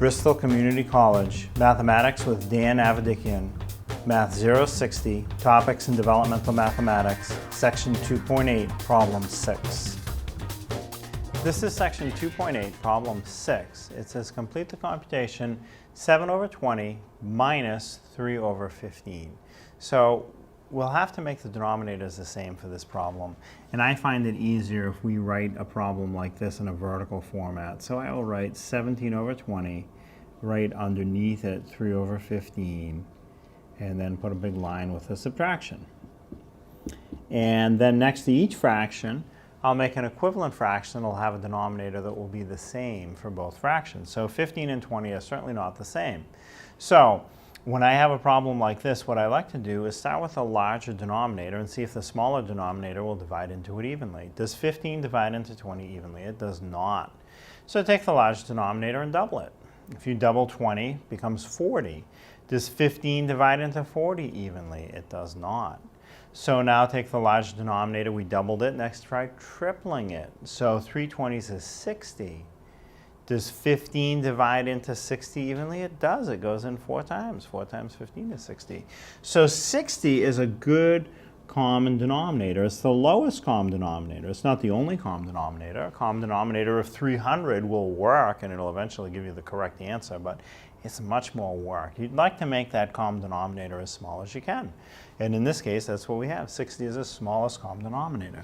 Bristol Community College, Mathematics with Dan Avedikian, Math 060, Topics in Developmental Mathematics, Section 2.8, Problem 6. This is Section 2.8, Problem 6. It says complete the computation 7 over 20 minus 3 over 15. So we'll have to make the denominators the same for this problem. And I find it easier if we write a problem like this in a vertical format. So I will write 17 over 20, right underneath it 3 over 15, and then put a big line with a subtraction. And then next to each fraction, I'll make an equivalent fraction that will have a denominator that will be the same for both fractions. So 15 and 20 are certainly not the same. So when I have a problem like this, what I like to do is start with a larger denominator and see if the smaller denominator will divide into it evenly. Does 15 divide into 20 evenly? It does not. So take the large denominator and double it. If you double 20, it becomes 40. Does 15 divide into 40 evenly? It does not. So now take the large denominator, we doubled it, next try tripling it. So 3 20s is 60. Does 15 divide into 60 evenly? It does. It goes in 4 times. 4 times 15 is 60. So 60 is a good common denominator. It's the lowest common denominator. It's not the only common denominator. A common denominator of 300 will work, and it'll eventually give you the correct answer, but it's much more work. You'd like to make that common denominator as small as you can. And in this case, that's what we have. 60 is the smallest common denominator.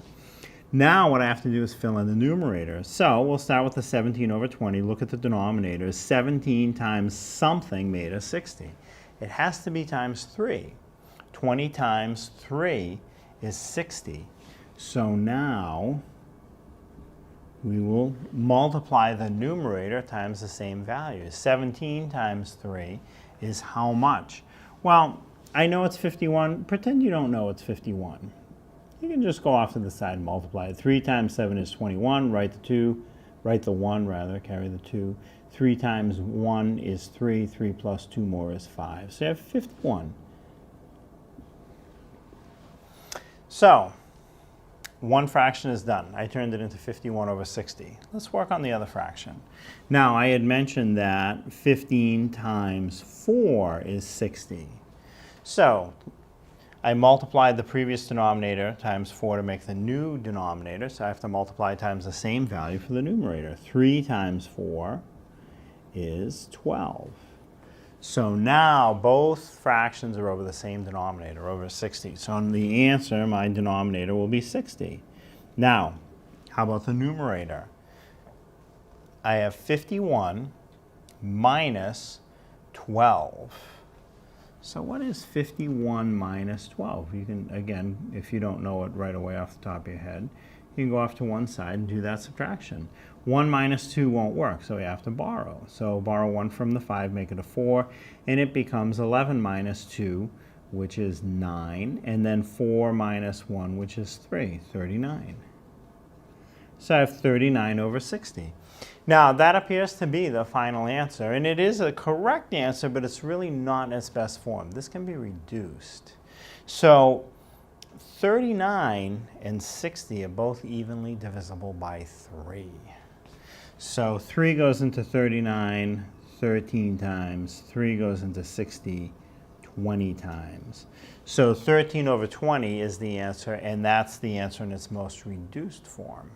Now what I have to do is fill in the numerator. So we'll start with the 17 over 20. Look at the denominator. 17 times something made us 60. It has to be times 3. 20 times 3 is 60. So now we will multiply the numerator times the same value. 17 times 3 is how much? Well, I know it's 51. Pretend you don't know it's 51. You can just go off to the side and multiply it. 3 times 7 is 21. Write the 1 rather, carry the 2. 3 times 1 is 3. 3 plus 2 more is 5. So you have 51. So one fraction is done. I turned it into 51 over 60. Let's work on the other fraction. Now, I had mentioned that 15 times 4 is 60. So I multiplied the previous denominator times 4 to make the new denominator, so I have to multiply times the same value for the numerator. 3 times 4 is 12. So now both fractions are over the same denominator, over 60. So in the answer, my denominator will be 60. Now, how about the numerator? I have 51 minus 12. So what is 51 minus 12? You can, again, if you don't know it right away off the top of your head, you can go off to one side and do that subtraction. 1 minus 2 won't work, so we have to borrow. So borrow 1 from the 5, make it a 4, and it becomes 11 minus 2, which is 9, and then 4 minus 1, which is 3, 39. So I have 39 over 60. Now, that appears to be the final answer, and it is a correct answer, but it's really not in its best form. This can be reduced. So 39 and 60 are both evenly divisible by 3. So 3 goes into 39 13 times. 3 goes into 60 20 times. So 13 over 20 is the answer, and that's the answer in its most reduced form.